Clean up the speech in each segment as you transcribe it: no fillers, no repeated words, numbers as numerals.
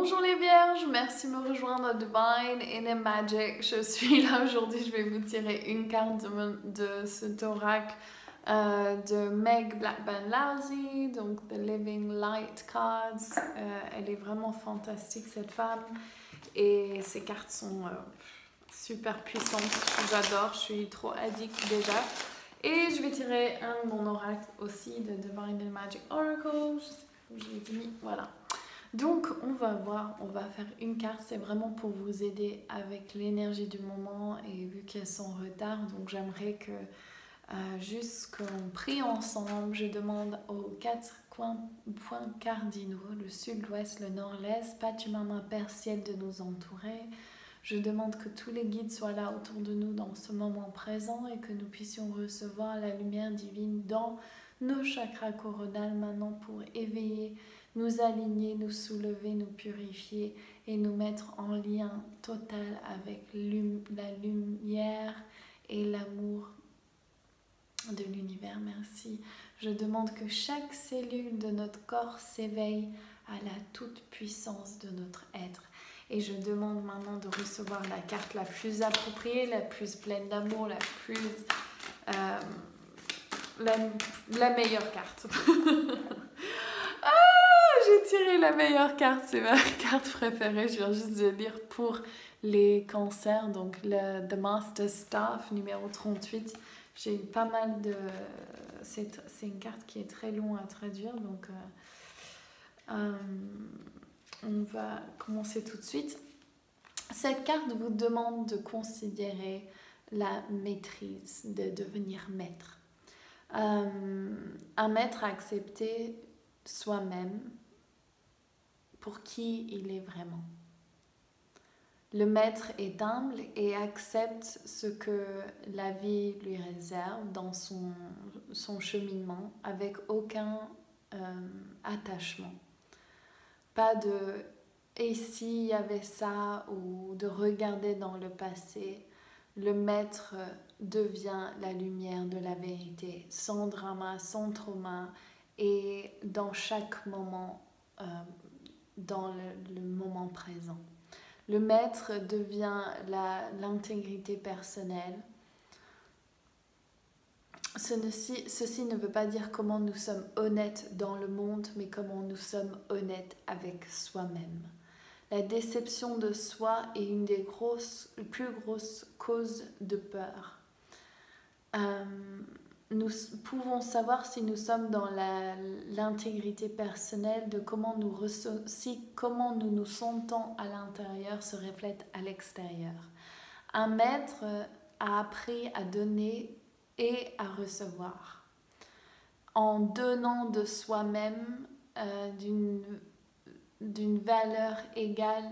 Bonjour les vierges, merci de me rejoindre à Divine in Magic. Je suis là aujourd'hui, je vais vous tirer une carte de cet oracle de Meg Blackburn Lowry, donc The Living Light Cards. Elle est vraiment fantastique cette femme et ses cartes sont super puissantes, j'adore, je suis trop addict déjà. Et je vais tirer un de mon oracle aussi de Divine in Magic Oracle, je sais plus où je l'ai mis, voilà. Donc on va voir, on va faire une carte, c'est vraiment pour vous aider avec l'énergie du moment et vu qu'elles sont en retard, donc j'aimerais que juste qu'on prie ensemble, je demande aux 4 points cardinaux, le sud, l'ouest, le nord, l'est, Pachamama, Père Ciel de nous entourer. Je demande que tous les guides soient là autour de nous dans ce moment présent et que nous puissions recevoir la lumière divine dans nos chakras coronales maintenant pour éveiller, nous aligner, nous soulever, nous purifier et nous mettre en lien total avec la lumière et l'amour de l'univers. Merci. Je demande que chaque cellule de notre corps s'éveille à la toute puissance de notre être. Et je demande maintenant de recevoir la carte la plus appropriée, la plus pleine d'amour, la plus... la meilleure carte. J'ai tiré la meilleure carte, c'est ma carte préférée, je viens juste de lire pour les cancers, donc le The Master Staff numéro 38. J'ai eu pas mal de... C'est une carte qui est très longue à traduire, donc on va commencer tout de suite. Cette carte vous demande de considérer la maîtrise, de devenir maître. Un maître à accepter soi-même pour qui il est vraiment. Le maître est humble et accepte ce que la vie lui réserve dans son cheminement avec aucun attachement. Pas de « et s'il y avait ça » ou de regarder dans le passé. Le maître devient la lumière de la vérité, sans drama, sans trauma et dans chaque moment, dans le moment présent. Le maître devient l'intégrité personnelle. Ceci ne veut pas dire comment nous sommes honnêtes dans le monde, mais comment nous sommes honnêtes avec soi-même. La déception de soi est une des plus grosses causes de peur. Nous pouvons savoir si nous sommes dans l'intégrité personnelle de comment comment nous nous sentons à l'intérieur se reflète à l'extérieur. Un maître a appris à donner et à recevoir. En donnant de soi-même d'une valeur égale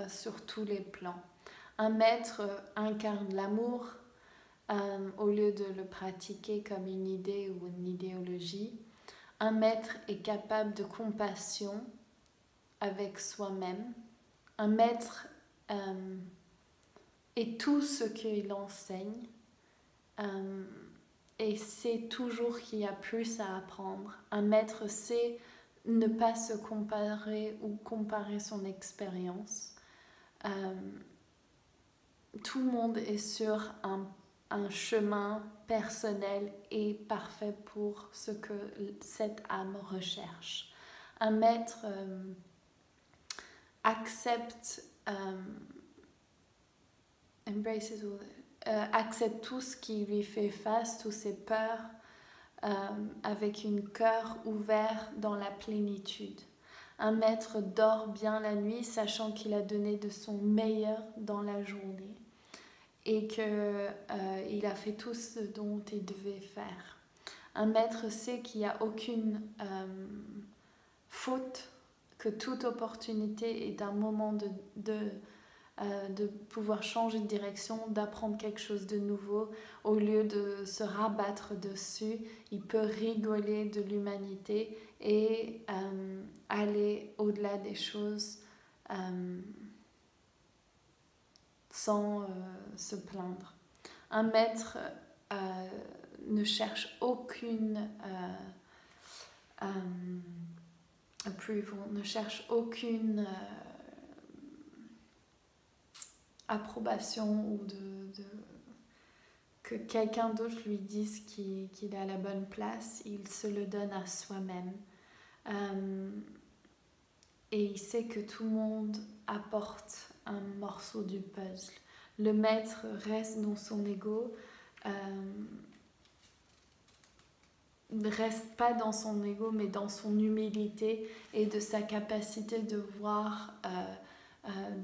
sur tous les plans. Un maître incarne l'amour au lieu de le pratiquer comme une idée ou une idéologie. Un maître est capable de compassion avec soi-même. Un maître est tout ce qu'il enseigne et sait toujours qu'il y a plus à apprendre. Un maître sait ne pas se comparer ou comparer son expérience. Tout le monde est sur un chemin personnel et parfait pour ce que cette âme recherche. Un maître accepte accepte tout ce qui lui fait face, toutes ses peurs, avec un cœur ouvert dans la plénitude. Un maître dort bien la nuit, sachant qu'il a donné de son meilleur dans la journée et qu'il a fait tout ce dont il devait faire. Un maître sait qu'il n'y a aucune faute, que toute opportunité est un moment de pouvoir changer de direction, d'apprendre quelque chose de nouveau. Au lieu de se rabattre dessus, il peut rigoler de l'humanité et aller au-delà des choses sans se plaindre. Un maître ne cherche aucune approval, ne cherche aucune approbation ou que quelqu'un d'autre lui dise qu'il est à la bonne place. Il se le donne à soi-même. Et il sait que tout le monde apporte un morceau du puzzle. Le maître reste dans son ego, ne reste pas dans son ego, mais dans son humilité et de sa capacité de voir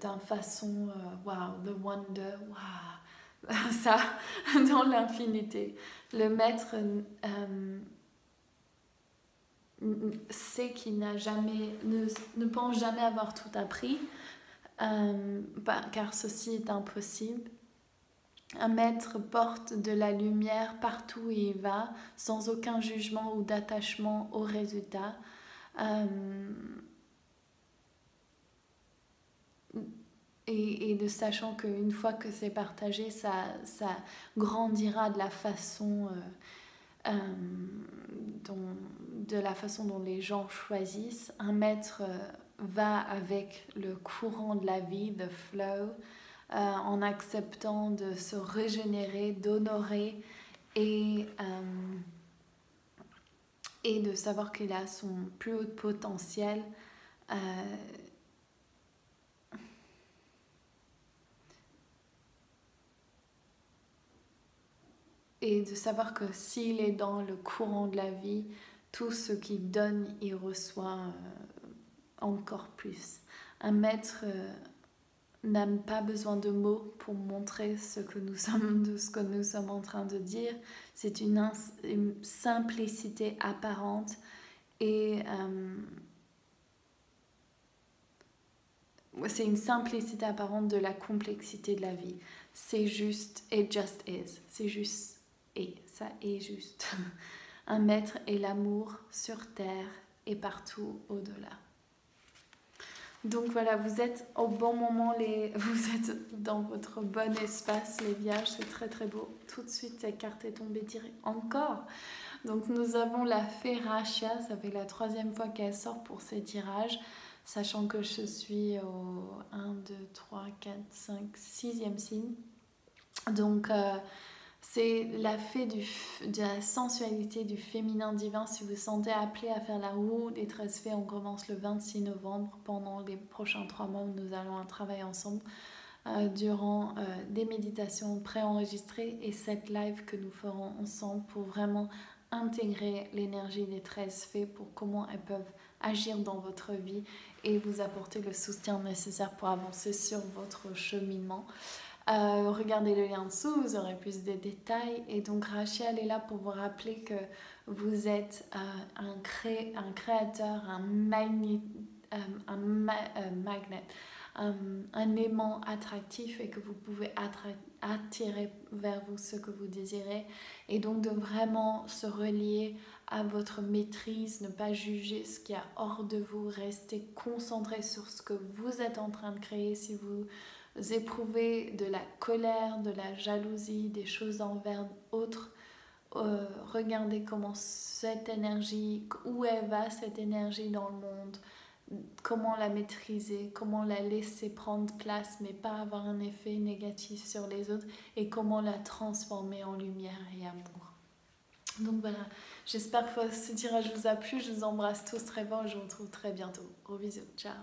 d'une façon, wow, the wonder, wow, ça, dans l'infinité. Le maître sait qu'il n'a jamais, ne pense jamais avoir tout appris, car ceci est impossible. Un maître porte de la lumière partout où il va, sans aucun jugement ou d'attachement au résultat. Et de sachant qu'une fois que c'est partagé, ça grandira de la façon dont les gens choisissent. Un maître va avec le courant de la vie, the flow, en acceptant de se régénérer, d'honorer et de savoir qu'il a son plus haut potentiel. Et de savoir que s'il est dans le courant de la vie, tout ce qu'il donne, il reçoit encore plus. Un maître n'a pas besoin de mots pour montrer ce que nous sommes en train de dire. C'est une simplicité apparente et c'est une simplicité apparente de la complexité de la vie. C'est juste, it just is. C'est juste et ça est juste. Un maître est l'amour sur terre et partout au-delà. Donc voilà, vous êtes au bon moment, vous êtes dans votre bon espace, les vierges, c'est très très beau. Tout de suite, cette carte est tombée encore. Donc nous avons la fée Rachia, ça fait la 3e fois qu'elle sort pour ces tirages, sachant que je suis au 1, 2, 3, 4, 5, 6e signe. Donc c'est la fée de la sensualité, du féminin divin. Si vous vous sentez appelé à faire la roue des 13 fées, on commence le 26 novembre. Pendant les prochains 3 mois, nous allons travailler ensemble durant des méditations préenregistrées et cette live que nous ferons ensemble pour vraiment intégrer l'énergie des 13 fées pour comment elles peuvent agir dans votre vie et vous apporter le soutien nécessaire pour avancer sur votre cheminement. Regardez le lien en dessous, vous aurez plus de détails. Et donc Rachel est là pour vous rappeler que vous êtes un créateur, un magnet, un aimant attractif et que vous pouvez attirer vers vous ce que vous désirez. Et donc de vraiment se relier à votre maîtrise, ne pas juger ce qui est hors de vous, rester concentré sur ce que vous êtes en train de créer. Si vous éprouvez de la colère, de la jalousie, des choses envers autres, regardez comment cette énergie, où elle va cette énergie dans le monde, comment la maîtriser, comment la laisser prendre place mais pas avoir un effet négatif sur les autres et comment la transformer en lumière et amour. Donc voilà, j'espère que ce tirage vous a plu, je vous embrasse tous très fort et je vous retrouve très bientôt. Gros bisous, ciao.